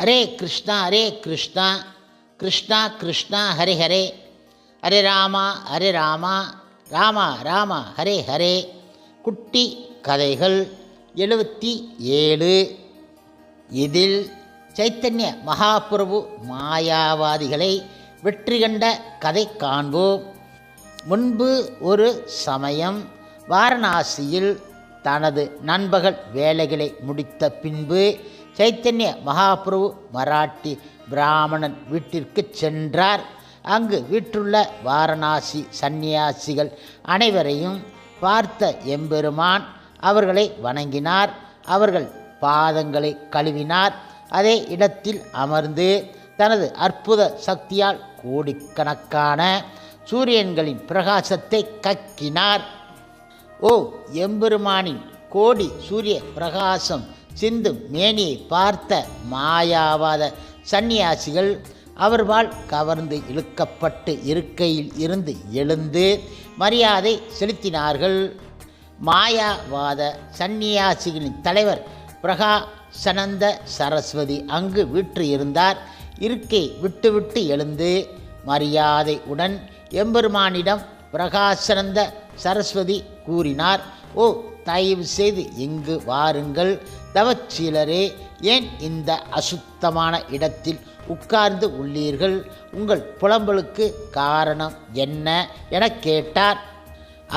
ஹரே கிருஷ்ணா கிருஷ்ணா கிருஷ்ணா ஹரே ஹரே ஹரே ராமா ராமா ராமா ஹரே ஹரே. குட்டி கதைகள் 77. இதில் சைத்தன்ய மகாபிரபு மாயாவாதிகளை வெற்றி கண்ட கதை காண்போம். முன்பு ஒரு சமயம் வாரணாசியில் தனது நண்பகல் வேலைகளை முடித்த பின்பு சைத்தன்ய மகாபிரபு மராட்டி பிராமணன் வீட்டிற்கு சென்றார். அங்கு வீற்றுள்ள வாரணாசி சந்நியாசிகள் அனைவரையும் பார்த்த எம்பெருமான் அவர்களை வணங்கினார். அவர்கள் பாதங்களை கழுவினார். அதே இடத்தில் அமர்ந்து தனது அற்புத சக்தியால் கோடிக்கணக்கான சூரியன்களின் பிரகாசத்தை கக்கினார். ஓ எம்பெருமானின் கோடி சூரிய பிரகாசம் சிந்தும் மேனியை பார்த்த மாயாவாத சந்நியாசிகள் அவர்பால் கவர்ந்து இழுக்கப்பட்டு இருக்கையில் இருந்து எழுந்து மரியாதை செலுத்தினார்கள். மாயாவாத சந்நியாசிகளின் தலைவர் பிரகாசனந்த சரஸ்வதி அங்கு வீற்று இருந்தார். இருக்கை விட்டுவிட்டு எழுந்து மரியாதை உடன் எம்பெருமானிடம் பிரகாசனந்த சரஸ்வதி கூறினார். ஓ தயவு செய்து இங்கு வாருங்கள். தவச்சீலரே, ஏன் இந்த அசுத்தமான இடத்தில் உட்கார்ந்து உள்ளீர்கள்? உங்கள் புலம்பலுக்கு காரணம் என்ன என கேட்டார்.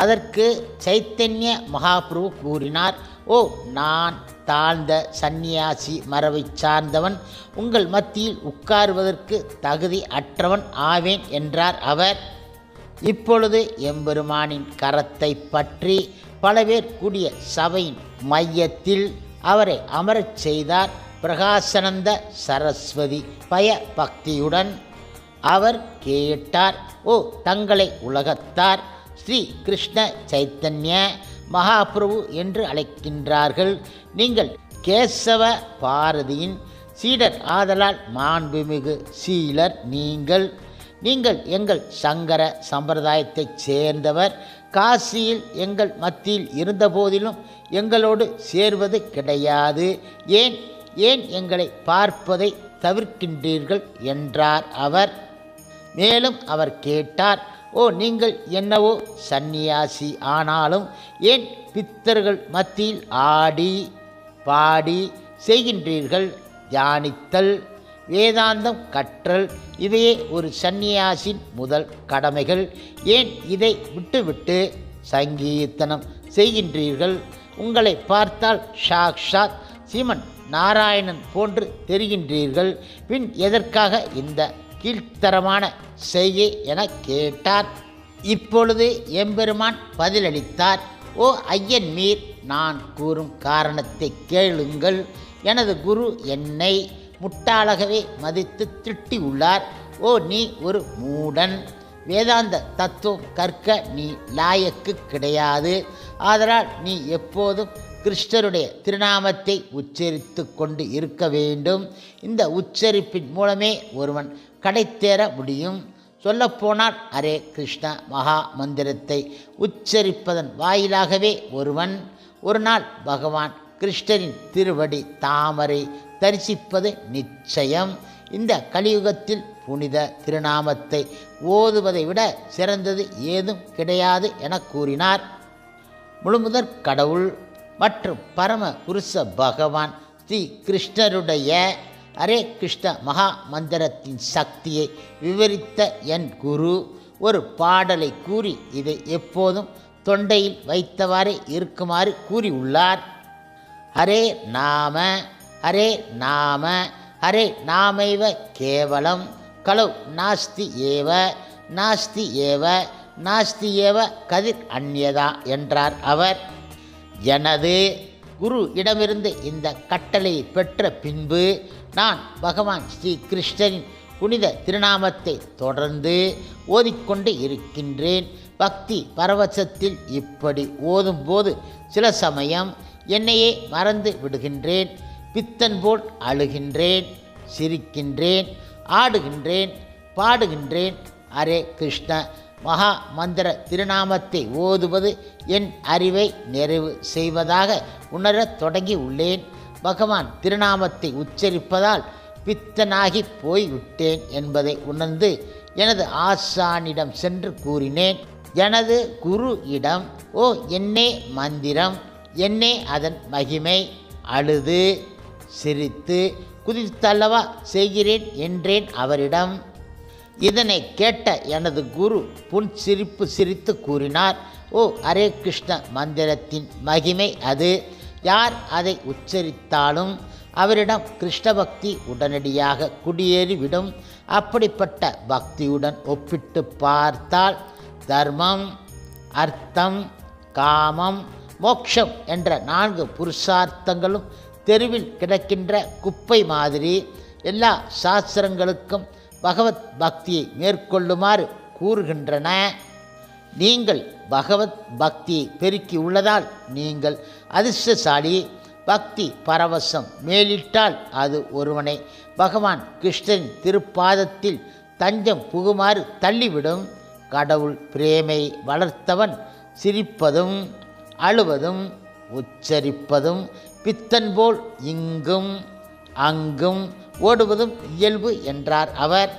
அதற்கு சைத்தன்ய மகாபிரபு கூறினார். ஓ நான் தாழ்ந்த சந்நியாசி மரபை சார்ந்தவன். உங்கள் மத்தியில் உட்காருவதற்கு தகுதி அற்றவன் ஆவேன் என்றார் அவர். இப்பொழுது எம்பெருமானின் கரத்தை பற்றி பல பேர் கூடிய சபையின் மையத்தில் அவரை அமரச் செய்தார். பிரகாசனந்த சரஸ்வதி பய பக்தியுடன் அவர் கேட்டார். ஓ தங்களை உலகத்தார் ஸ்ரீ கிருஷ்ண சைத்தன்ய மகாபிரபு என்று அழைக்கின்றார்கள். நீங்கள் கேசவ பாரதியின் சீடர் ஆதலால் மாண்புமிகு சீலர் நீங்கள் எங்கள் சங்கர சம்பிரதாயத்தைச் சேர்ந்தவர். காசியில் எங்கள் மத்தியில் இருந்தபோதிலும் எங்களோடு சேர்வது கிடையாது. ஏன் எங்களை பார்ப்பதை தவிர்க்கின்றீர்கள் என்றார் அவர். மேலும் அவர் கேட்டார். ஓ நீங்கள் என்னவோ சந்நியாசி, ஆனாலும் ஏன் பித்தர்கள் மத்தியில் ஆடி பாடி செய்கின்றீர்கள்? தியானித்தல், வேதாந்தம் கற்றல் இவையே ஒரு சந்நியாசின் முதல் கடமைகள். ஏன் இதை விட்டுவிட்டு சங்கீர்த்தனம் செய்கின்றீர்கள்? உங்களை பார்த்தால் சாக்ஷாத் சீமன் நாராயணன் போன்று தெரிகின்றீர்கள். பின் எதற்காக இந்த கீழ்த்தரமான செய்கை என கேட்டார். இப்பொழுது எம்பெருமான் பதிலளித்தார். ஓ ஐயன் மீர், நான் கூறும் காரணத்தை கேளுங்கள். எனது குரு என்னை முட்டாளாகவே மதித்து திட்டி உள்ளார். ஓ நீ ஒரு மூடன், வேதாந்த தத்துவம் கற்க நீ லாயக்கு கிடையாது. ஆதலால் நீ எப்போதும் கிருஷ்ணருடைய திருநாமத்தை உச்சரித்து கொண்டு இருக்க வேண்டும். இந்த உச்சரிப்பின் மூலமே ஒருவன் கடைத்தேற முடியும். சொல்லப்போனால் ஹரே கிருஷ்ண மகா மந்திரத்தை உச்சரிப்பதன் வாயிலாகவே ஒருவன் ஒரு நாள் பகவான் கிருஷ்ணரின் திருவடி தாமரை தரிசிப்பது நிச்சயம். இந்த கலியுகத்தில் புனித திருநாமத்தை ஓதுவதை விட சிறந்தது ஏதும் கிடையாது என கூறினார். முழுமுதற் கடவுள் மற்றும் பரம புருஷ பகவான் ஸ்ரீ கிருஷ்ணருடைய ஹரே கிருஷ்ண மகா மந்திரத்தின் சக்தியை விவரித்த என் குரு ஒரு பாடலை கூறி இதை எப்போதும் தொண்டையில் வைத்தவாறே இருக்குமாறு கூறியுள்ளார். ஹரே நாம ஹரே நாம ஹரே நாமைவ கேவலம் கலௌ நாஸ்தி ஏவ கதிர் அந்யதா என்றார் அவர். எனது குரு இடமிருந்து இந்த கட்டளையை பெற்ற பின்பு நான் பகவான் ஸ்ரீ கிருஷ்ணரின் புனித திருநாமத்தை தொடர்ந்து ஓதிக்கொண்டு இருக்கின்றேன். பக்தி பரவசத்தில் இப்படி ஓதும்போது சில சமயம் என்னையே மறந்து விடுகின்றேன். பித்தன் போல் அழுகின்றேன், சிரிக்கின்றேன், ஆடுகின்றேன், பாடுகின்றேன். ஹரே கிருஷ்ண மகா மந்திர திருநாமத்தை ஓதுவது என் அறிவை நிறைவு செய்வதாக உணரத் தொடங்கி உள்ளேன். பகவான் திருநாமத்தை உச்சரிப்பதால் பித்தனாகி போய்விட்டேன் என்பதை உணர்ந்து எனது ஆசானிடம் சென்று கூறினேன். எனது குரு இடம், ஓ என்னே மந்திரம், என்னே அதன் மகிமை, அழுது சிரித்து குதித்தல்லவா செய்கிறேன் என்றேன் அவரிடம். இதனை கேட்ட எனது குரு புன்சிரிப்பு சிரித்து கூறினார், ஓ ஹரே கிருஷ்ண மந்திரத்தின் மகிமை அது. யார் அதை உச்சரித்தாலும் அவரிடம் கிருஷ்ண பக்தி உடனடியாக குடியேறிவிடும். அப்படிப்பட்ட பக்தியுடன் ஒப்பிட்டு பார்த்தால் தர்மம், அர்த்தம், காமம், மோட்சம் என்ற 4 புருஷார்த்தங்களும் தெருவில் கிடக்கின்ற குப்பை மாதிரி. எல்லா சாஸ்திரங்களுக்கும் பகவத் பக்தியை மேற்கொள்ளுமாறு கூறுகின்றன. நீங்கள் பகவத் பக்தியை பெருக்கி உள்ளதால் நீங்கள் அதிர்ஷ்டசாலி. பக்தி பரவசம் மேலிட்டால் அது ஒருவனை பகவான் கிருஷ்ணன் திருப்பாதத்தில் தஞ்சம் புகுமாறு தள்ளிவிடும். கடவுள் பிரேமை வளர்த்தவன் சிரிப்பதும் அழுவதும் உச்சரிப்பதும் பித்தன் போல் இங்கும் அங்கும் ஓடுவதும் இயல்பு என்றார் அவர்.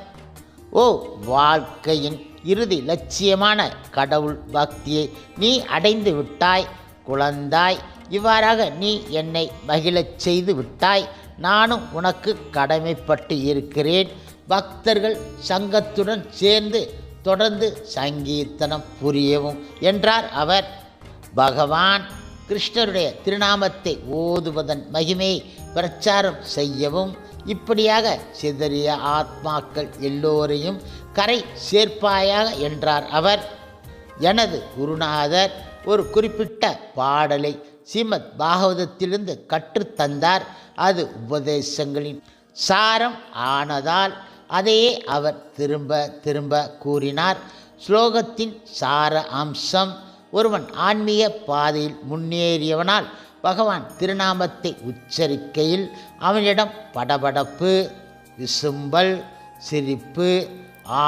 ஓ வாழ்க்கையின் இறுதி லட்சியமான கடவுள் பக்தியை நீ அடைந்து விட்டாய் குழந்தாய். இவ்வாறாக நீ என்னை மகிழச் செய்து விட்டாய். நானும் உனக்கு கடமைப்பட்டு இருக்கிறேன். பக்தர்கள் சங்கத்துடன் சேர்ந்து தொடர்ந்து சங்கீர்த்தனம் புரியவும் என்றார் அவர். பகவான் கிருஷ்ணருடைய திருநாமத்தை ஓதுவதன் மகிமையை பிரச்சாரம் செய்யவும், இப்படியாக சிதறிய ஆத்மாக்கள் எல்லோரையும் கரை சேர்ப்பாயாக என்றார் அவர். எனது குருநாதர் ஒரு குறிப்பிட்ட பாடலை ஸ்ரீமத் பாகவதத்திலிருந்து கற்றுத்தந்தார். அது உபதேசங்களின் சாரம் ஆனதால் அதையே அவர் திரும்ப திரும்ப கூறினார். ஸ்லோகத்தின் சார அம்சம், ஒருவன் ஆன்மீக பாதையில் முன்னேறியவனால் பகவான் திருநாமத்தை உச்சரிக்கையில் அவனிடம் படபடப்பு, விசும்பல், சிரிப்பு,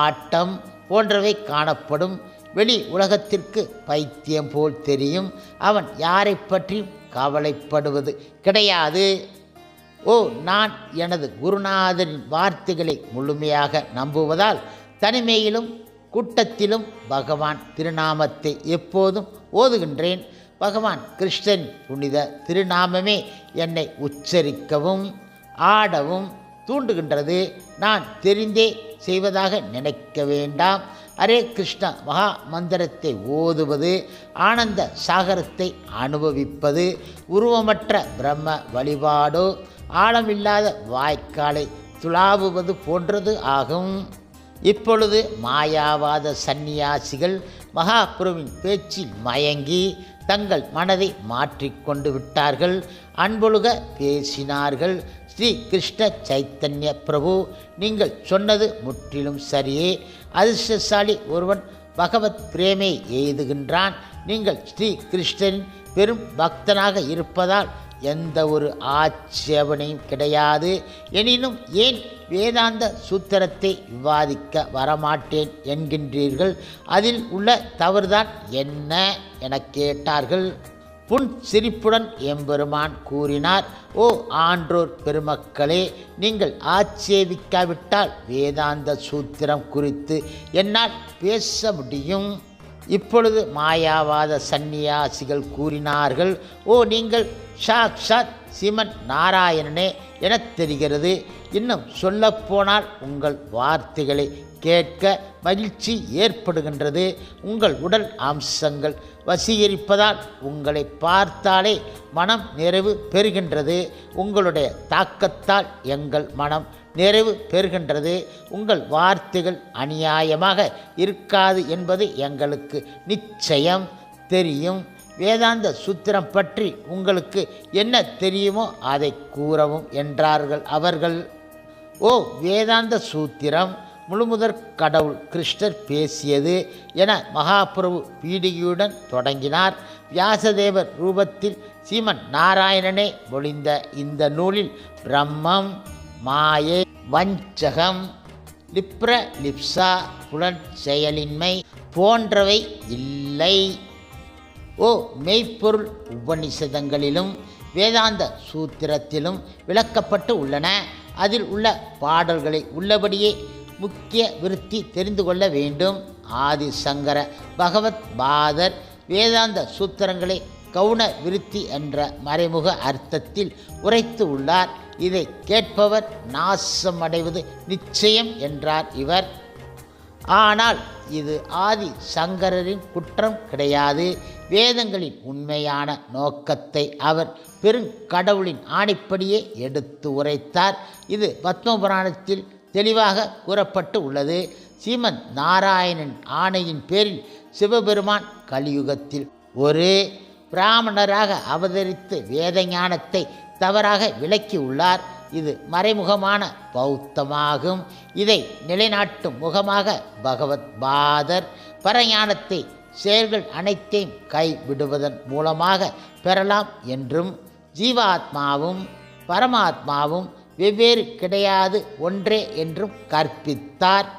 ஆட்டம் போன்றவை காணப்படும். வெளி உலகத்திற்கு பைத்தியம் போல் தெரியும். அவன் யாரை பற்றியும் கவலைப்படுவது கிடையாது. ஓ நான் எனது குருநாதரின் வார்த்தைகளை முழுமையாக நம்புவதால் தனிமையிலும் கூட்டத்திலும் பகவான் திருநாமத்தை எப்போதும் ஓதுகின்றேன். பகவான் கிருஷ்ணன் புனித திருநாமமே என்னை உச்சரிக்கவும் ஆடவும் தூண்டுகின்றது. நான் தெரிந்தே செய்வதாக நினைக்க வேண்டாம். ஹரே கிருஷ்ண மகா மந்திரத்தை ஓதுவது ஆனந்த சாகரத்தை அனுபவிப்பது. உருவமற்ற பிரம்ம வழிபாடோ ஆழமில்லாத வாய்க்காலை துளாவுவது போன்றது ஆகும். இப்பொழுது மாயாவாத சந்நியாசிகள் மகாபிரபுவின் பேச்சில் மயங்கி தங்கள் மனதை மாற்றிக்கொண்டு விட்டார்கள். அன்பொழுக பேசினார்கள். ஸ்ரீ கிருஷ்ண சைத்தன்ய பிரபு, நீங்கள் சொன்னது முற்றிலும் சரியே. அதிர்ஷ்டசாலி ஒருவன் பகவத் பிரேமை எய்துகின்றான். நீங்கள் ஸ்ரீ கிருஷ்ணனின் பெரும் பக்தனாக இருப்பதால் எந்த ஒரு ஆட்சேபனையும் கிடையாது. எனினும் ஏன் வேதாந்த சூத்திரத்தை விவாதிக்க வரமாட்டேன் என்கின்றீர்கள்? அதில் உள்ள தவறுதான் என்ன என கேட்டார்கள். புன் சிரிப்புடன் எம்பெருமான் கூறினார், ஓ ஆன்றோர் பெருமக்களே, நீங்கள் ஆட்சேபிக்காவிட்டால் வேதாந்த சூத்திரம் குறித்து என்னால் பேச முடியும். இப்பொழுது மாயாவாத சந்நியாசிகள் கூறினார்கள், ஓ நீங்கள் சாக்ஷாத் ஸ்ரீமன் நாராயணனே எனத் தெரிகிறது. இன்னும் சொல்லப்போனால் உங்கள் வார்த்தைகளை கேட்க மகிழ்ச்சி ஏற்படுகின்றது. உங்கள் உடல் அம்சங்கள் வசீகரிப்பதால் உங்களை பார்த்தாலே மனம் நிறைவு பெறுகின்றது. உங்களுடைய தாக்கத்தால் எங்கள் மனம் நிறைவு பெறுகின்றது. உங்கள் வார்த்தைகள் அநியாயமாக இருக்காது என்பது எங்களுக்கு நிச்சயம் தெரியும். வேதாந்த சூத்திரம் பற்றி உங்களுக்கு என்ன தெரியுமோ அதை கூறவும் என்றார்கள் அவர்கள். ஓ வேதாந்த சூத்திரம் முழுமுதற் கடவுள் கிருஷ்ணர் பேசியது என மகாபிரபு பீடிகையுடன் தொடங்கினார். வியாசதேவர் ரூபத்தில் ஸ்ரீமன் நாராயணனே மொழிந்த இந்த நூலில் பிரம்மம், மாயை, வஞ்சகம், லிப்ரலிப்சா, புலன் செயலின்மை போன்றவை இல்லை. ஓ மெய்ப்பொருள் உபநிஷதங்களிலும் வேதாந்த சூத்திரத்திலும் விளக்கப்பட்டு உள்ளன. அதில் உள்ள பாடல்களை உள்ளபடியே முக்கிய விருத்தி தெரிந்து கொள்ள வேண்டும். ஆதிசங்கர பகவத் பாதர் வேதாந்த சூத்திரங்களை கவுன விருத்தி என்ற மறைமுக அர்த்தத்தில் உரைத்து உள்ளார். இதை கேட்பவர் நாசம் அடைவது நிச்சயம் என்றார் இவர். ஆனால் இது ஆதி சங்கரரின் குற்றம் கிடையாது. வேதங்களின் உண்மையான நோக்கத்தை அவர் பெருங்கடவுளின் ஆணைப்படியே எடுத்து உரைத்தார். இது பத்மபுராணத்தில் தெளிவாக கூறப்பட்டு உள்ளது. ஸ்ரீமன் நாராயணன் ஆணையின் பேரில் சிவபெருமான் கலியுகத்தில் ஒரு பிராமணராக அவதரித்து வேத ஞானத்தை தவறாக விளக்கியுள்ளார். இது மறைமுகமான பௌத்தமாகும். இதை நிலைநாட்டும் முகமாக பகவத் பாதர் பரஞானத்தை செயல்கள் அனைத்தையும் கைவிடுவதன் மூலமாக பெறலாம் என்றும், ஜீவாத்மாவும் பரமாத்மாவும் வெவ்வேறு கிடையாது, ஒன்றே என்றும் கற்பித்தார்.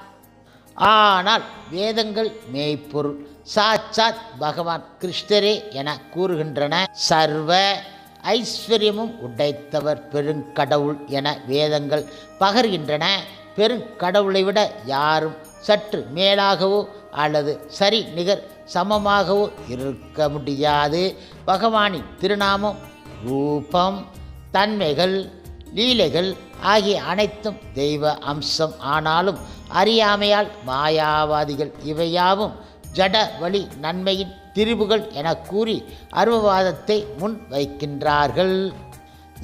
ஆனால் வேதங்கள் மெய்ப்பொருள் சாட்சாத் பகவான் கிருஷ்ணரே என கூறுகின்றன. சர்வ ஐஸ்வர்யமும் உடைத்தவர் பெருங்கடவுள் என வேதங்கள் பகர்கின்றன. பெருங்கடவுளை விட யாரும் சற்று மேலாகவோ அல்லது சரி நிகர் சமமாகவோ இருக்க முடியாது. பகவானின் திருநாமம், ரூபம், தன்மைகள், லீலைகள் ஆகிய அனைத்தும் தெய்வ அம்சம். ஆனாலும் அறியாமையால் மாயாவாதிகள் இவையாவும் ஜட வழி நன்மையின் திரிபுகள் என கூறி அருவவாதத்தை முன் வைக்கின்றார்கள்.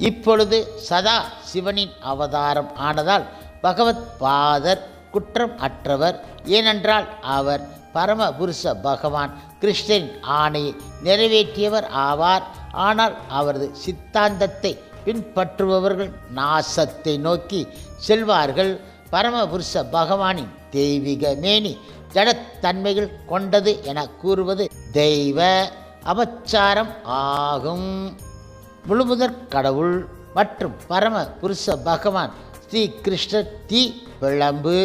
இப்பொழுது சதா சிவனின் அவதாரம் ஆனதால் பகவத் பாதர் குற்றம் அற்றவர். ஏனென்றால் அவர் பரமபுருஷ பகவான் கிருஷ்ணரின் ஆணையை நிறைவேற்றியவர் ஆவார். ஆனால் அவரது சித்தாந்தத்தை பின்பற்றுபவர்கள் நாசத்தை நோக்கி செல்வார்கள். பரமபுருஷ பகவானின் தெய்வீக மேனி ஜடத்தன்மைகள் கொண்டது என கூறுவது தெய்வ அபச்சாரம் ஆகும். முழுமுதற் கடவுள் மற்றும் பரம புருஷ பகவான் ஸ்ரீ கிருஷ்ணர் தீ பிழம்பு,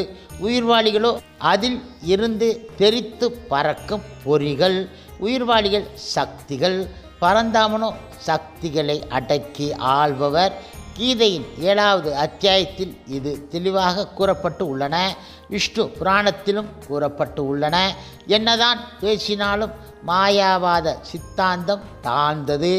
உயிர்வாளிகளோ அதில் இருந்து தெரித்து பறக்கும் பொறிகள். உயிர்வாளிகள் சக்திகள், பரந்தாமனோ சக்திகளை அடக்கி ஆள்பவர். கீதையின் 7வது அத்தியாயத்தில் இது தெளிவாக கூறப்பட்டு உள்ளன. விஷ்ணு புராணத்திலும் கூறப்பட்டு உள்ளன. என்னதான் பேசினாலும் மாயாவாத சித்தாந்தம் தாழ்ந்தது.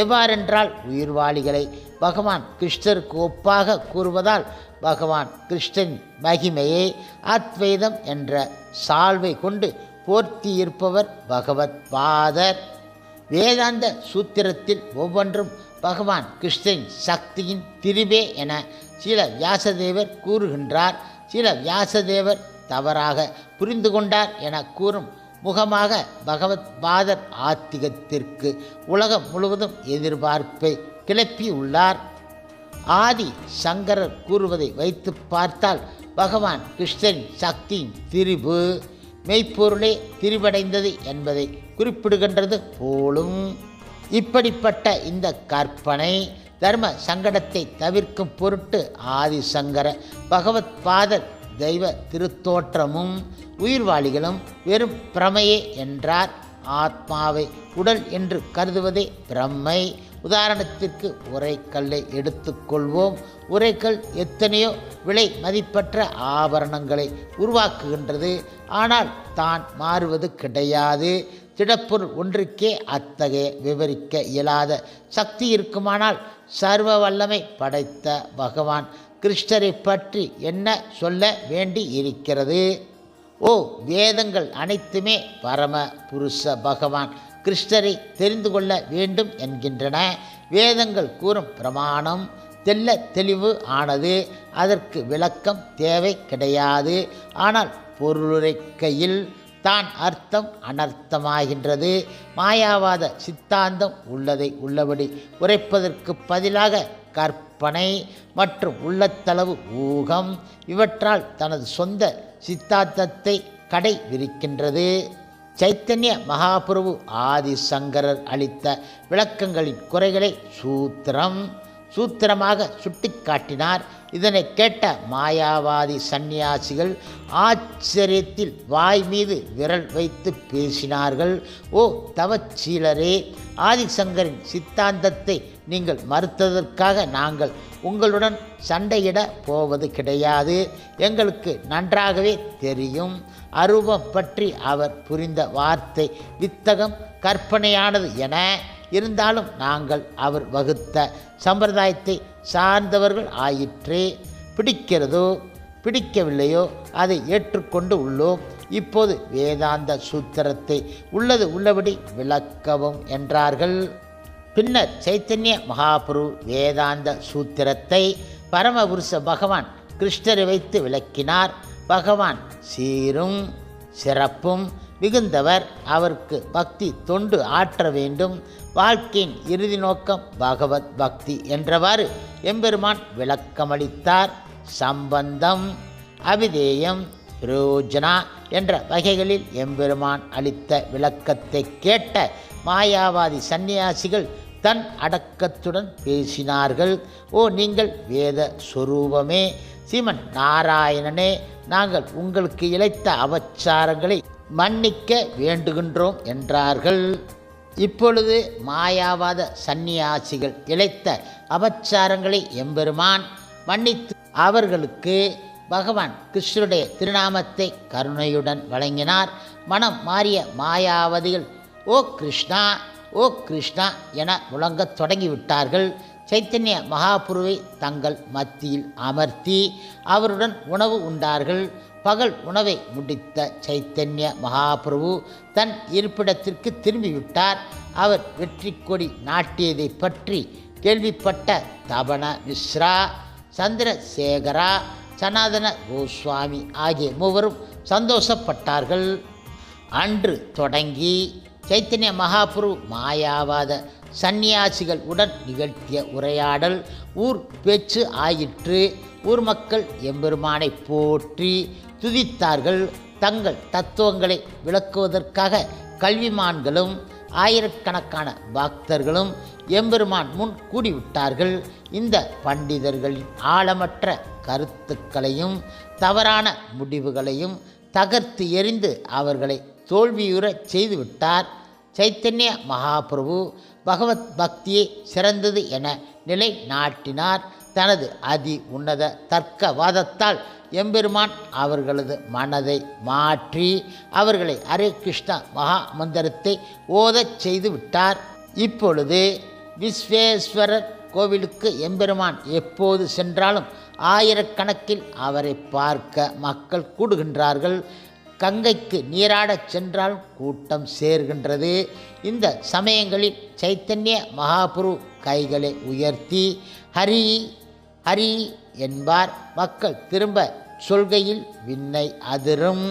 எவ்வாறென்றால் உயிர்வாளிகளை பகவான் கிருஷ்ணருக்கு ஒப்பாக கூறுவதால் பகவான் கிருஷ்ணன் மகிமையை அத்வைதம் என்ற சால்வை கொண்டு போர்த்தியிருப்பவர் பகவத் பாதர். வேதாந்த சூத்திரத்தில் ஒவ்வொன்றும் பகவான் கிருஷ்ணன் சக்தியின் திரிபே என சில வியாசதேவர் கூறுகின்றார். சில வியாசதேவர் தவறாக புரிந்து கொண்டார் என கூறும் முகமாக பகவத் பாதர் ஆத்திகத்திற்கு உலகம் முழுவதும் எதிர்பார்ப்பை கிளப்பியுள்ளார். ஆதி சங்கரர் கூறுவதை வைத்து பார்த்தால் பகவான் கிருஷ்ணன் சக்தியின் திரிபு மெய்ப்பொருளே திரிவடைந்தது என்பதை குறிப்பிடுகின்றது போலும். இப்படிப்பட்ட இந்த கற்பனை தர்ம சங்கடத்தை தவிர்க்கும் பொருட்டு ஆதிசங்கர பகவத் பாதர் தெய்வ திருத்தோற்றமும் உயிர்வாளிகளும் வெறும் பிரமையே என்றார். ஆத்மாவை உடல் என்று கருதுவதே பிரம்மை. உதாரணத்திற்கு உரைக்கல்லை எடுத்துக்கொள்வோம். உரைக்கல் எத்தனையோ விலை மதிப்பற்ற ஆபரணங்களை உருவாக்குகின்றது. ஆனால் தான் மாறுவது கிடையாது. திடப்பொருள் ஒன்றுக்கே அத்தகைய விவரிக்க இயலாத சக்தி இருக்குமானால் சர்வ வல்லமை படைத்த பகவான் கிருஷ்ணரை பற்றி என்ன சொல்ல வேண்டி இருக்கிறது? ஓ, வேதங்கள் அனைத்துமே பரம புருஷ பகவான் கிருஷ்ணரை தெரிந்து கொள்ள வேண்டும் என்கின்றன. வேதங்கள் கூறும் பிரமாணம் தெல்ல தெளிவு ஆனது. அதற்கு விளக்கம் தேவை கிடையாது. ஆனால் பொருளுரைக்கையில் தான் அர்த்தம் அனர்த்தமாகின்றது. மாயாவாத சித்தாந்தம் உள்ளதை உள்ளபடி உரைப்பதற்கு பதிலாக கற்பனை மற்றும் உள்ளத்தளவு ஊகம் இவற்றால் தனது சொந்த சித்தாந்தத்தை கடை விரிக்கின்றது. சைத்தன்ய மகாபிரபு ஆதிசங்கரர் அளித்த விளக்கங்களின் குறைகளை சூத்திரமாக சுட்டிக்காட்டினார். இதனை கேட்ட மாயாவாதி சந்நியாசிகள் ஆச்சரியத்தில் வாய் மீது விரல் வைத்து பேசினார்கள். ஓ தவச்சீலரே, ஆதிசங்கரின் சித்தாந்தத்தை நீங்கள் மறுத்ததற்காக நாங்கள் உங்களுடன் சண்டையிட போவது கிடையாது. எங்களுக்கு நன்றாகவே தெரியும். அரூபம் பற்றி அவர் புரிந்த வார்த்தை வித்தகம், கற்பனையானது என இருந்தாலும் நாங்கள் அவர் வகுத்த சம்பிரதாயத்தை சார்ந்தவர்கள் ஆயிற்றே. பிடிக்கிறதோ பிடிக்கவில்லையோ அதை ஏற்றுக்கொண்டு உள்ளோம். இப்போது வேதாந்த சூத்திரத்தை உள்ளது உள்ளபடி விளக்கவும் என்றார்கள். பின்னர் சைத்தன்ய மகாபுரு வேதாந்த சூத்திரத்தை பரமபுருஷ பகவான் கிருஷ்ணரை வைத்து விளக்கினார். பகவான் சீரும் சிறப்பும் மிகுந்தவர். அவருக்கு பக்தி தொண்டு ஆற்ற வேண்டும். வாழ்க்கையின் இறுதி நோக்கம் பகவத் பக்தி என்றவாறு எம்பெருமான் விளக்கமளித்தார். சம்பந்தம், அபிதேயம், பிரயோஜனா என்ற வகைகளில் எம்பெருமான் அளித்த விளக்கத்தை கேட்ட மாயாவாதி சந்நியாசிகள் தன் அடக்கத்துடன் பேசினார்கள். ஓ நீங்கள் வேத சொரூபமே, சீமன் நாராயணனே, நாங்கள் உங்களுக்கு இழைத்த அபச்சாரங்களை மன்னிக்க வேண்டுகின்றோம் என்றார்கள். இப்பொழுது மாயாவாத சந்நியாசிகள் இழைத்த அபச்சாரங்களை எம்பெருமான் மன்னித்து அவர்களுக்கு பகவான் கிருஷ்ணருடைய திருநாமத்தை கருணையுடன் வழங்கினார். மனம் மாறிய மாயாவதிகள் ஓ கிருஷ்ணா, ஓ கிருஷ்ணா என முழங்கத் தொடங்கிவிட்டார்கள். சைத்தன்ய மகாபுருவை தங்கள் மத்தியில் அமர்த்தி அவருடன் உணவு உண்டார்கள். பகல் உணவை முடித்த சைத்தன்ய மகாபிரபு தன் இருப்பிடத்திற்கு திரும்பிவிட்டார். அவர் வெற்றி கொடி நாட்டியதை பற்றி கேள்விப்பட்ட தபன மிஸ்ரா, சந்திரசேகரா, சனாதன கோஸ்வாமி ஆகிய மூவரும் சந்தோஷப்பட்டார்கள். அன்று தொடங்கி சைத்தன்ய மகாபுரு மாயாவாத சந்நியாசிகள் உடன் நிகழ்த்திய உரையாடல் ஊர் பேச்சு ஆயிற்று. ஊர் மக்கள் எம்பெருமானை போற்றி துதித்தார்கள். தங்கள் தத்துவங்களை விளக்குவதற்காக கல்விமான்களும் ஆயிரக்கணக்கான பக்தர்களும் எம்பெருமான் முன் கூடிவிட்டார்கள். இந்த பண்டிதர்களின் ஆழமற்ற கருத்துக்களையும் தவறான முடிவுகளையும் தகர்த்து எறிந்து அவர்களை தோல்வியுறச் செய்துவிட்டார். சைத்தன்ய மகாபிரபு பகவத் பக்தியே சிறந்தது என நிலை நாட்டினார். தனது அதி உன்னத தர்க்கவாதத்தால் எம்பெருமான் அவர்களது மனதை மாற்றி அவர்களை ஹரே கிருஷ்ணா மகா மந்திரத்தை ஓதச் செய்து விட்டார். இப்பொழுது விஸ்வேஸ்வரர் கோவிலுக்கு எம்பெருமான் எப்போது சென்றாலும் ஆயிரக்கணக்கில் அவரை பார்க்க மக்கள் கூடுகின்றார்கள். கங்கைக்கு நீராடச் சென்றாலும் கூட்டம் சேர்கின்றது. இந்த சமயங்களில் சைத்தன்ய மகாபுரு கைகளை உயர்த்தி ஹரி ஹரி என்பார். மக்கள் திரும்ப சொல்கையில் விண்ணை அதிரும்.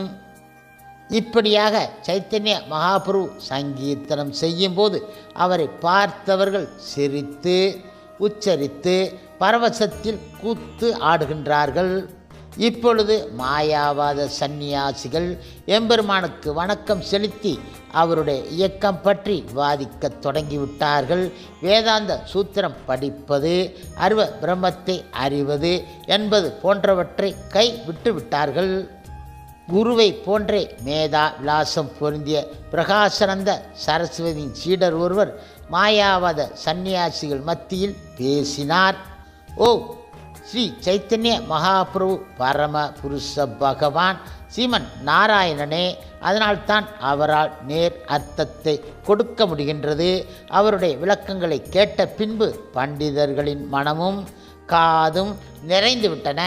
இப்படியாக சைத்தன்ய மகாபுரு சங்கீர்த்தனம் செய்யும்போது அவரை பார்த்தவர்கள் சிரித்து உச்சரித்து பரவசத்தில் கூத்து ஆடுகின்றார்கள். இப்பொழுது மாயாவாத சந்நியாசிகள் எம்பெருமானுக்கு வணக்கம் செலுத்தி அவருடைய இயக்கம் பற்றி விவாதிக்க தொடங்கிவிட்டார்கள். வேதாந்த சூத்திரம் படிப்பது, அருவ பிரம்மத்தை அறிவது என்பது போன்றவற்றை கை விட்டுவிட்டார்கள். குருவை போன்றே மேதா விலாசம் பொருந்திய பிரகாசனந்த சரஸ்வதியின் சீடர் ஒருவர் மாயாவாத சந்நியாசிகள் மத்தியில் பேசினார். ஓ ஸ்ரீ சைத்தன்ய மகாபிரபு பரம புருஷ பகவான் சீமன் நாராயணனே, அதனால்தான் அவரால் நேர் அர்த்தத்தை கொடுக்க முடிகின்றது. அவருடைய விளக்கங்களை கேட்ட பின்பு பண்டிதர்களின் மனமும் காதும் நிறைந்துவிட்டன.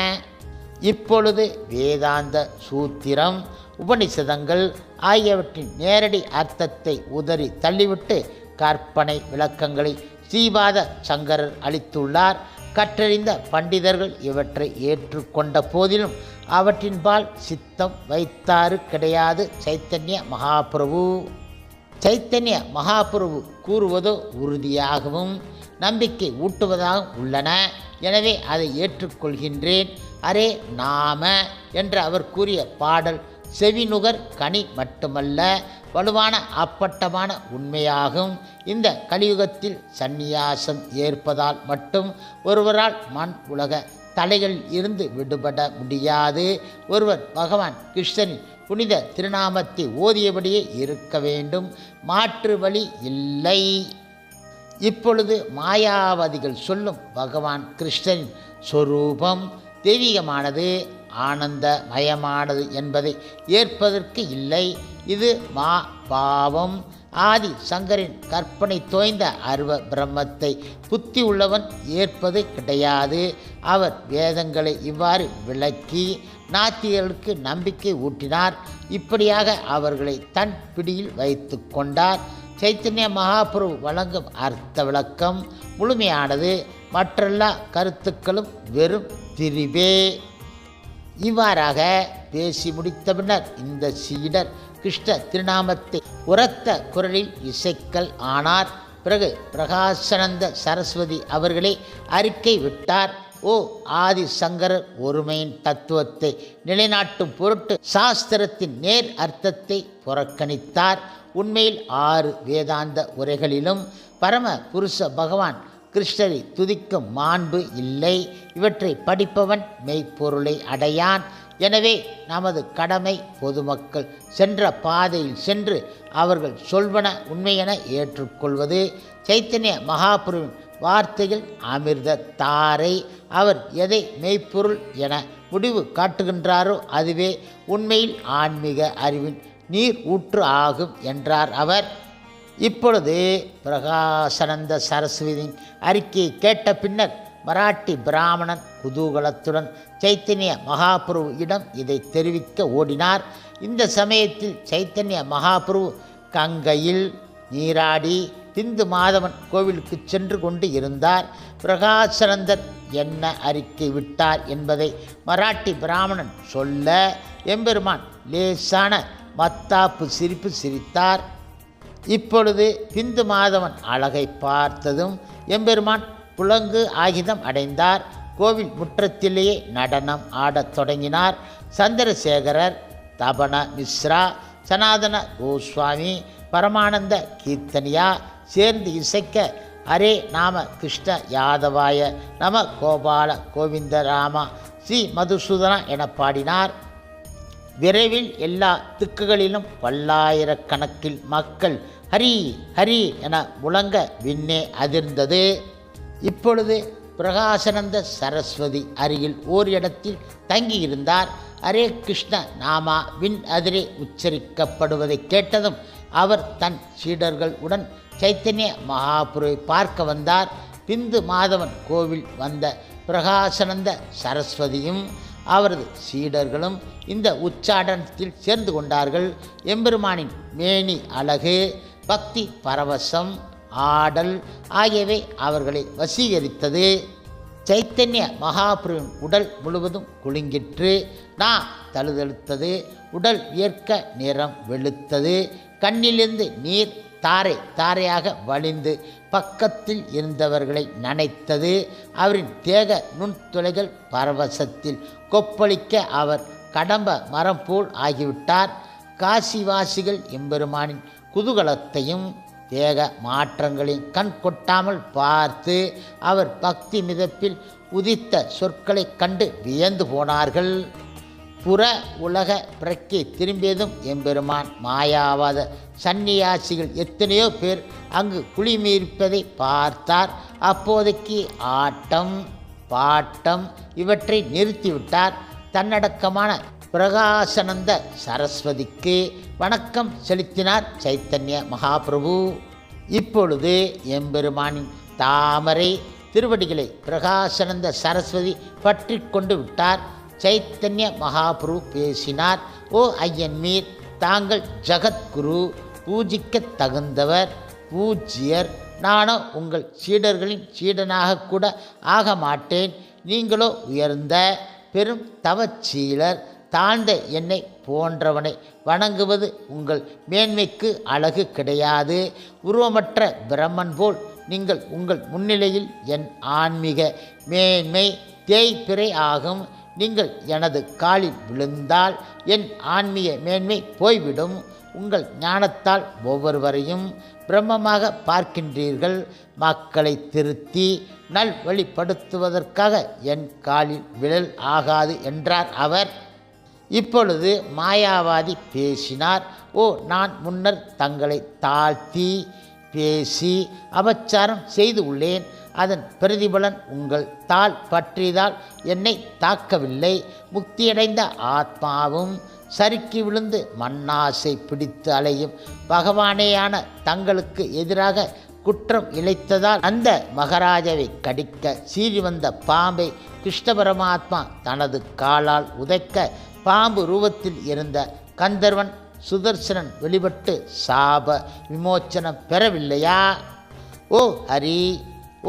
இப்பொழுது வேதாந்த சூத்திரம், உபனிஷதங்கள் ஆகியவற்றின் நேரடி அர்த்தத்தை உதறி தள்ளிவிட்டு கற்பனை விளக்கங்களை ஸ்ரீபாத சங்கரர் அளித்துள்ளார். கற்றறிந்த பண்டிதர்கள் இவற்றை ஏற்றுக்கொண்ட போதிலும் அவற்றின்பால் சித்தம் வைத்தாறு கிடையாது சைத்தன்ய மகாபிரபு. சைத்தன்ய மகாபிரபு கூறுவதோ உறுதியாகவும் நம்பிக்கை ஊட்டுவதாகவும் உள்ளன. எனவே அதை ஏற்றுக்கொள்கின்றேன். அரே நாம என்று அவர் கூறிய பாடல் செவிநுகர் கனி மட்டுமல்ல, வலுவான அப்பட்டமான உண்மையாகும். இந்த கலியுகத்தில் சந்நியாசம் ஏற்பதால் மட்டும் ஒருவரால் மண் உலக தலைகளில் இருந்து விடுபட முடியாது. ஒருவர் பகவான் கிருஷ்ணனின் புனித திருநாமத்தை ஓதியபடியே இருக்க வேண்டும். மாற்று வழி இல்லை. இப்பொழுது மாயாவாதிகள் சொல்லும் பகவான் கிருஷ்ணரின் சொரூபம் தெய்வீகமானது, ஆனந்தமயமானது என்பதை ஏற்பதற்கு இல்லை. இது பாவம். ஆதி சங்கரின் கற்பனை தோய்ந்த அருவ பிரம்மத்தை புத்தி உள்ளவன் ஏற்பது கிடையாது. அவர் வேதங்களை இவ்வாறு விளக்கி நாத்திகர்களுக்கு நம்பிக்கை ஊட்டினார். இப்படியாக அவர்களை தன் பிடியில் வைத்து கொண்டார். சைத்தன்ய மகாபிரபு வழங்கும் அர்த்த விளக்கம் முழுமையானது, மற்றெல்லா கருத்துக்களும் வெறும் திரிவே. இவ்வாறாக பேசி முடித்த பின்னர் இந்த சீடர் கிருஷ்ண திருநாமத்தை உரத்த குரலில் இசைக்கல் ஆனார். பிறகு பிரகாசானந்த சரஸ்வதி அவர்களே அறிக்கை விட்டார். ஓ ஆதி சங்கரர் ஒருமையின் தத்துவத்தை நிலைநாட்டும் பொருட்டு சாஸ்திரத்தின் நேர் அர்த்தத்தை புறக்கணித்தார். உண்மையில் 6 வேதாந்த உரைகளிலும் பரம புருஷ பகவான் கிருஷ்ணரை துதிக்கும் மாண்பு இல்லை. இவற்றை படிப்பவன் மெய்ப்பொருளை அடையான். எனவே நமது கடமை பொதுமக்கள் சென்ற பாதையில் சென்று அவர்கள் சொல்வன உண்மையென ஏற்றுக்கொள்வது. சைத்தன்ய மகாபிரபுவின் வார்த்தைகள் அமிர்த தாரை. அவர் எதை மெய்ப்பொருள் என முடிவு காட்டுகின்றாரோ அதுவே உண்மையில் ஆன்மீக அறிவின் நீர் ஊற்று ஆகும் என்றார் அவர். இப்பொழுது பிரகாசானந்த சரஸ்வதியின் அறிக்கையை கேட்ட பின்னர் மராட்டி பிராமணன் குதூகலத்துடன் சைத்தன்ய மகாபிரபு இடம் இதை தெரிவிக்க ஓடினார். இந்த சமயத்தில் சைத்தன்ய மகாபிரபு கங்கையில் நீராடி பிந்து மாதவன் கோவிலுக்கு சென்று கொண்டு இருந்தார். பிரகாசானந்தர் என்ன அறிக்கை விட்டார் என்பதை மராட்டி பிராமணன் சொல்ல எம்பெருமான் லேசான மத்தாப்பு சிரிப்பு சிரித்தார். இப்பொழுது பிந்து மாதவன் அழகை பார்த்ததும் எம்பெருமான் புலங்கு ஆகிதம் அடைந்தார். கோவில் முற்றத்திலேயே நடனம் ஆடத் தொடங்கினார். சந்திரசேகரர், தபன மிஸ்ரா, சனாதன கோஸ்வாமி, பரமானந்த கீர்த்தனியா சேர்ந்து இசைக்க அரே நாம கிருஷ்ண யாதவாய நம கோபால கோவிந்த ராமா ஸ்ரீ மதுசூதனா என பாடினார். விரைவில் எல்லா திக்குகளிலும் பல்லாயிரக்கணக்கில் மக்கள் ஹரி ஹரி என முழங்க விண்ணே அதிர்ந்தது. இப்பொழுது பிரகாசானந்த சரஸ்வதி அருகில் ஓர் இடத்தில் தங்கியிருந்தார். ஹரே கிருஷ்ண நாமா விண் அதிரே உச்சரிக்கப்படுவதை கேட்டதும் அவர் தன் சீடர்கள் உடன் சைத்தன்ய மகாபுருவை பார்க்க வந்தார். பிந்து மாதவன் கோவில் வந்த பிரகாசானந்த சரஸ்வதியும் அவரது சீடர்களும் இந்த உச்சாடனத்தில் சேர்ந்து கொண்டார்கள். எம்பெருமானின் மேனி அழகு, பக்தி பரவசம், ஆடல் ஆகியவை அவர்களை வசீகரித்தது. சைத்தன்ய மகாபிரபுவின் உடல் முழுவதும் குலுங்கிற்று. தழுதழுத்தது. உடல் வியர்க்க நிறம் வெளுத்தது. கண்ணிலிருந்து நீர் தாரை தாரையாக வழிந்து பக்கத்தில் இருந்தவர்களை நனைத்தது. அவரின் தேக நுண்துளைகள் பரவசத்தில் கொப்பளிக்க அவர் கடம்ப மரம் போல் ஆகிவிட்டார். காசிவாசிகள் எம்பெருமானின் குதூகலத்தையும் தேக மாற்றங்களையும் கண் கொட்டாமல் பார்த்து அவர் பக்தி மிதப்பில் உதித்த சொற்களை கண்டு வியந்து போனார்கள். புற உலக பிறக்கே திரும்பியதும் எம்பெருமான் மாயாவாத சந்நியாசிகள் எத்தனையோ பேர் அங்கு குளிமீர்ப்பதை பார்த்தார். அப்போதைக்கு ஆட்டம் பாட்டம் இவற்றை நிறுத்திவிட்டார். தன்னடக்கமான பிரகாசானந்த சரஸ்வதிக்கு வணக்கம் செலுத்தினார் சைத்தன்ய மகாபிரபு. இப்பொழுது எம்பெருமானின் தாமரை திருவடிகளை பிரகாசானந்த சரஸ்வதி பற்றி கொண்டு விட்டார். சைத்தன்ய மகாபிரபு பேசினார். ஓ ஐயன்மீர், தாங்கள் ஜகத்குரு, பூஜிக்க தகுந்தவர், பூஜ்யர். நானோ உங்கள் சீடர்களின் சீடனாக கூட ஆக மாட்டேன். நீங்களோ உயர்ந்த பெரும் தவச்சீலர். தாழ்ந்த என்னை போன்றவனை வணங்குவது உங்கள் மேன்மைக்கு அழகு கிடையாது. உருவமற்ற பிரம்மன் போல் நீங்கள் உங்கள் முன்னிலையில் என் ஆன்மீக மேன்மை தேய்பிறை ஆகும். நீங்கள் எனது காலில் விழுந்தால் என் ஆன்மீக மேன்மை போய்விடும். உங்கள் ஞானத்தால் ஒவ்வொருவரையும் பிரம்மமாக பார்க்கின்றீர்கள். மக்களை திருத்தி நல்வழிப்படுத்துவதற்காக என் காலில் விழல் ஆகாது என்றார் அவர். இப்பொழுது மாயாவாதி பேசினார். ஓ, நான் முன்னர் தங்களை தாழ்த்தி பேசி அபச்சாரம் செய்து உள்ளேன். அதன் பிரதிபலன் உங்கள் தாள் பற்றியதால் என்னை தாக்கவில்லை. முக்தியடைந்த ஆத்மாவும் சறுக்கி விழுந்து மண்ணாசை பிடித்து அலையும் பகவானேயான தங்களுக்கு எதிராக குற்றம் இழைத்ததால் அந்த மகாராஜாவை கடிக்க சீறி வந்த பாம்பை கிருஷ்ண பரமாத்மா தனது காலால் உதைக்க பாம்பு ரூபத்தில் இருந்த கந்தர்வன் சுதர்சனன் வெளிப்பட்டு சாப விமோச்சனம் பெறவில்லையா? ஓ ஹரி,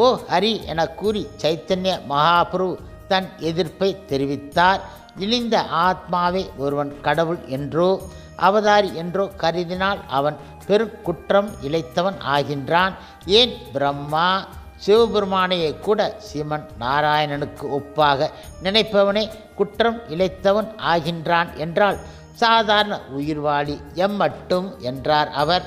ஓ ஹரி என கூறி சைத்தன்ய மகாபிரபு தன் எதிர்ப்பை தெரிவித்தார். இழிந்த ஆத்மாவை ஒருவன் கடவுள் என்றோ அவதாரி என்றோ கருதினால் அவன் பெருங்குற்றம் இழைத்தவன் ஆகின்றான். ஏன் பிரம்மா சிவபெருமானையை கூட சீமன் நாராயணனுக்கு ஒப்பாக நினைப்பவனே குற்றம் இழைத்தவன் ஆகின்றான் என்றால் சாதாரண உயிர்வாளி எம்மட்டும் என்றார் அவர்.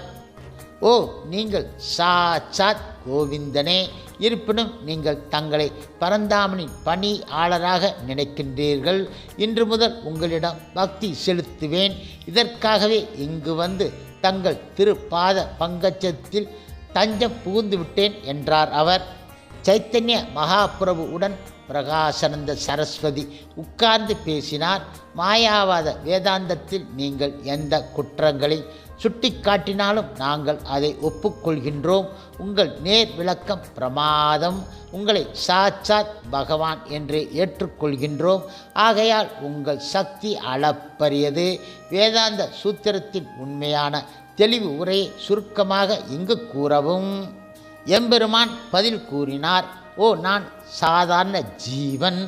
ஓ நீங்கள் சாட்சாத் கோவிந்தனே, இருப்பினும் நீங்கள் தங்களை பரந்தாமனின் பணியாளராக நினைக்கின்றீர்கள். இன்று முதல் உங்களிடம் பக்தி செலுத்துவேன். இதற்காகவே இங்கு வந்து தங்கள் திருப்பாத பங்கஜத்தில் தஞ்சம் புகுந்து விட்டேன் என்றார் அவர். சைத்தன்ய மகாபிரபுவுடன் பிரகாசானந்த சரஸ்வதி உட்கார்ந்து பேசினார். மாயாவாத வேதாந்தத்தில் நீங்கள் எந்த குற்றங்களை சுட்டிக்காட்டினாலும் நாங்கள் அதை ஒப்புக்கொள்கின்றோம். உங்கள் நேர் விளக்கம் பிரமாதம். உங்களை சாட்சாத் பகவான் என்றே ஏற்றுக்கொள்கின்றோம். ஆகையால் உங்கள் சக்தி அளப்பரியது. வேதாந்த சூத்திரத்தின் உண்மையான தெளிவு உரையை சுருக்கமாக இங்கு கூறவும். எம்பெருமான் பதில் கூறினார். ஓ நான் சாதாரண ஜீவன்.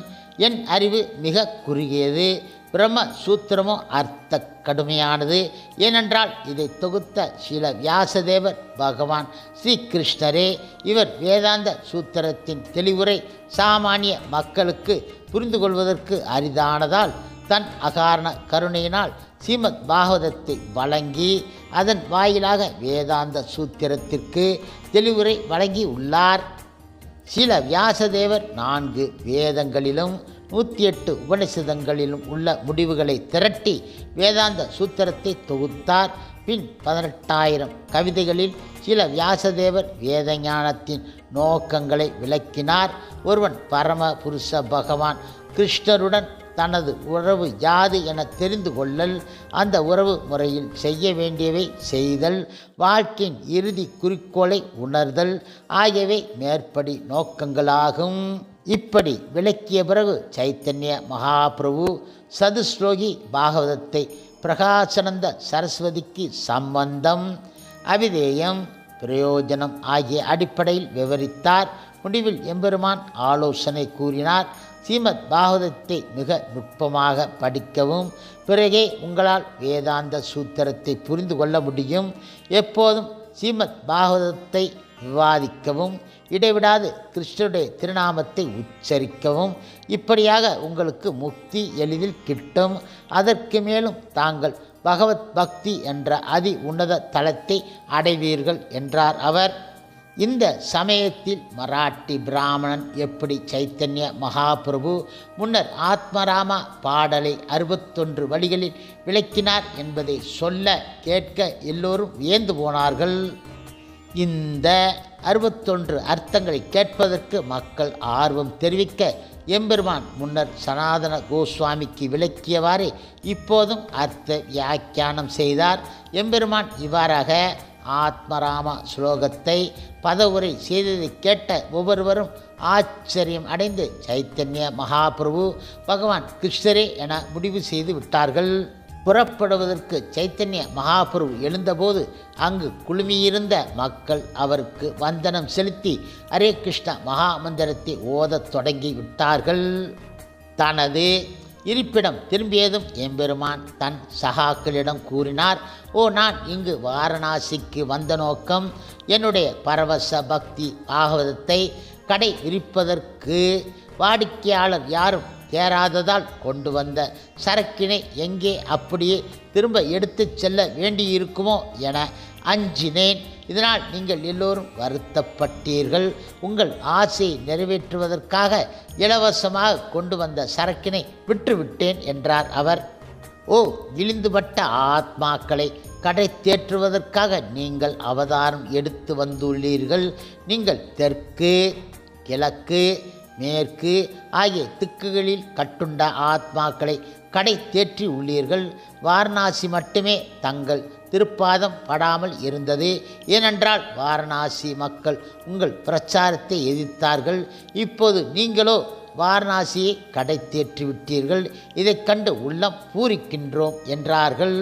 என் அறிவு மிக குறுகியது. பிரம்ம சூத்திரமோ அர்த்த கடுமையானது. ஏனென்றால் இதை தொகுத்த ஸ்ரீல வியாசதேவர் பகவான் ஸ்ரீகிருஷ்ணரே. இவர் வேதாந்த சூத்திரத்தின் தெளிவுரை சாமானிய மக்களுக்கு புரிந்து கொள்வதற்கு அரிதானதால் தன் அகாரண கருணையினால் ஸ்ரீமத் பாகவதத்தை வழங்கி அதன் வாயிலாக வேதாந்த சூத்திரத்திற்கு தெளிவுரை வழங்கி உள்ளார். ஸ்ரீல வியாசதேவர் 4 வேதங்களிலும் 108 உபநிஷதங்களிலும் உள்ள முடிவுகளை திரட்டி வேதாந்த சூத்திரத்தை தொகுத்தார். பின் 18,000 கவிதைகளில் ஸ்ரீல வியாசதேவர் வேத ஞானத்தின் நோக்கங்களை விளக்கினார். ஒருவன் பரம புருஷ பகவான் கிருஷ்ணருடன் தனது உறவு யாது என தெரிந்து கொள்ளல், அந்த உறவு முறையில் செய்ய வேண்டியவை செய்தல், வாழ்க்கையின் இறுதி குறிக்கோளை உணர்தல் ஆகியவை மேற்படி நோக்கங்களாகும். இப்படி விளக்கிய பிறகு சைத்தன்ய மகாபிரபு சதுஸ்லோகி பாகவதத்தை பிரகாசானந்த சரஸ்வதிக்கு சம்பந்தம், அபிதேயம், பிரயோஜனம் ஆகிய அடிப்படையில் விவரித்தார். முடிவில் எம்பெருமான் ஆலோசனை கூறினார். ஸ்ரீமத் பாகவதத்தை மிக நுட்பமாக படிக்கவும், பிறகே உங்களால் வேதாந்த சூத்திரத்தை புரிந்து கொள்ள முடியும். எப்போதும் ஸ்ரீமத் பாகவதத்தை விவாதிக்கவும், இடைவிடாது கிருஷ்ணருடைய திருநாமத்தை உச்சரிக்கவும். இப்படியாக உங்களுக்கு முக்தி எளிதில் கிட்டும். அதற்கு மேலும் தாங்கள் பகவத் பக்தி என்ற அதி உன்னத தலத்தை அடைவீர்கள் என்றார் அவர். இந்த சமயத்தில் மராட்டி பிராமணன் எப்படி சைத்தன்ய மகாபிரபு முன்னர் ஆத்மராமா பாடலை 61 வழிகளில் விளக்கினார் என்பதை சொல்ல கேட்க எல்லோரும் வியந்து போனார்கள். இந்த 61 அர்த்தங்களை கேட்பதற்கு மக்கள் ஆர்வம் தெரிவிக்க எம்பெருமான் முன்னர் சனாதன கோஸ்வாமிக்கு விளக்கியவாறே இப்போதும் அர்த்த வியாக்கியானம் செய்தார். எம்பெருமான் இவ்வாறாக ஆத்மராமா ஸ்லோகத்தை பதவுரை செய்ததை கேட்ட ஒவ்வொருவரும் ஆச்சரியம் அடைந்து சைத்தன்ய மகாபிரபு பகவான் கிருஷ்ணரே என முடிவு செய்து விட்டார்கள். புறப்படுவதற்கு சைத்தன்ய மகாபிரபு எழுந்தபோது அங்கு குழுமியிருந்த மக்கள் அவருக்கு வந்தனம் செலுத்தி ஹரே கிருஷ்ண மகாமந்திரத்தை ஓதத் தொடங்கி விட்டார்கள். தனது இருப்பிடம் திரும்பியதும் எம்பெருமான் தன் சகாக்களிடம் கூறினார். ஓ நான் இங்கு வாரணாசிக்கு வந்த நோக்கம் என்னுடைய பரவச பக்தி பாகவதத்தை கடை விரிப்பதற்கு வாடிக்கையாளர் யாரும் தேராததால் கொண்டு வந்த சரக்கினை எங்கே அப்படியே திரும்ப எடுத்து செல்ல வேண்டியிருக்குமோ என அஞ்சினேன். இதனால் நீங்கள் எல்லோரும் வருத்தப்பட்டீர்கள். உங்கள் ஆசையை நிறைவேற்றுவதற்காக இலவசமாக கொண்டு வந்த சரக்கினை விட்டுவிட்டேன் என்றார் அவர். ஓ ஓ விழுந்துபட்ட ஆத்மாக்களை கடை தேற்றுவதற்காக நீங்கள் அவதாரம் எடுத்து வந்துள்ளீர்கள். நீங்கள் தெற்கு, கிழக்கு, மேற்கு ஆகிய திக்குகளில் கட்டுண்ட ஆத்மாக்களை கடை தேற்றி உள்ளீர்கள். வாரணாசி மட்டுமே தங்கள் திருப்பாதம் படாமல் இருந்தது. ஏனென்றால் வாரணாசி மக்கள் உங்கள் பிரச்சாரத்தை எதிர்த்தார்கள். இப்போது நீங்களோ வாரணாசியை கடை தேற்றி விட்டீர்கள். இதைக் கண்டு உள்ளம் பூரிக்கின்றோம் என்றார்கள்.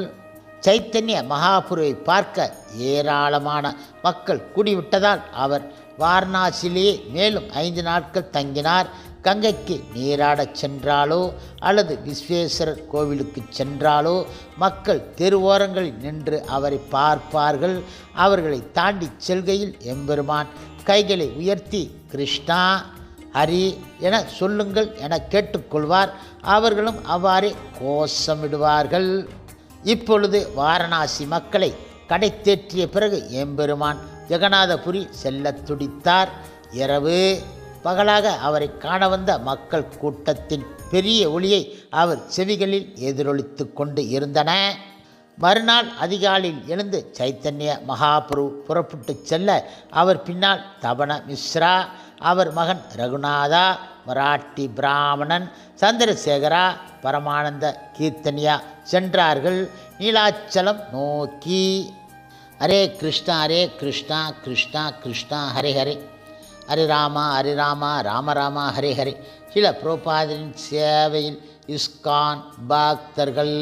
சைத்தன்ய மகாபுருவை பார்க்க ஏராளமான மக்கள் கூடிவிட்டதால் அவர் வாரணாசியிலேயே மேலும் 5 நாட்கள் தங்கினார். கங்கைக்கு நீராடச் சென்றாலோ அல்லது விஸ்வேஸ்வரர் கோவிலுக்கு சென்றாலோ மக்கள் தெருவோரங்களில் நின்று அவரை பார்ப்பார்கள். அவர்களை தாண்டி செல்கையில் எம்பெருமான் கைகளை உயர்த்தி கிருஷ்ணா, ஹரி என சொல்லுங்கள் என கேட்டுக்கொள்வார். அவர்களும் அவ்வாறே கோஷமிடுவார்கள். இப்பொழுது வாரணாசி மக்களை கடை தேற்றிய பிறகு எம்பெருமான் ஜெகநாதபுரி செல்ல துடித்தார். இரவு பகலாக அவரை காண வந்த மக்கள் கூட்டத்தின் பெரிய ஒளியை அவர் செவிகளில் எதிரொலித்து கொண்டு இருந்தன. மறுநாள் அதிகாலையில் எழுந்து சைத்தன்ய மகாபுரு புறப்பட்டு செல்ல அவர் பின்னால் தபன மிஸ்ரா, அவர் மகன் ரகுநாதா, மராட்டி பிராமணன் சந்திரசேகரா, பரமானந்த கீர்த்தனியா சென்றார்கள் நீலாச்சலம் நோக்கி. ஹரே கிருஷ்ணா ஹரே கிருஷ்ணா கிருஷ்ணா கிருஷ்ணா ஹரே ஹரே, ஹரே ராமா ராம ராமா ஹரே ஹரே. சில புரோபாதரின் சேவையில் இஸ்கான் பக்தர்கள்.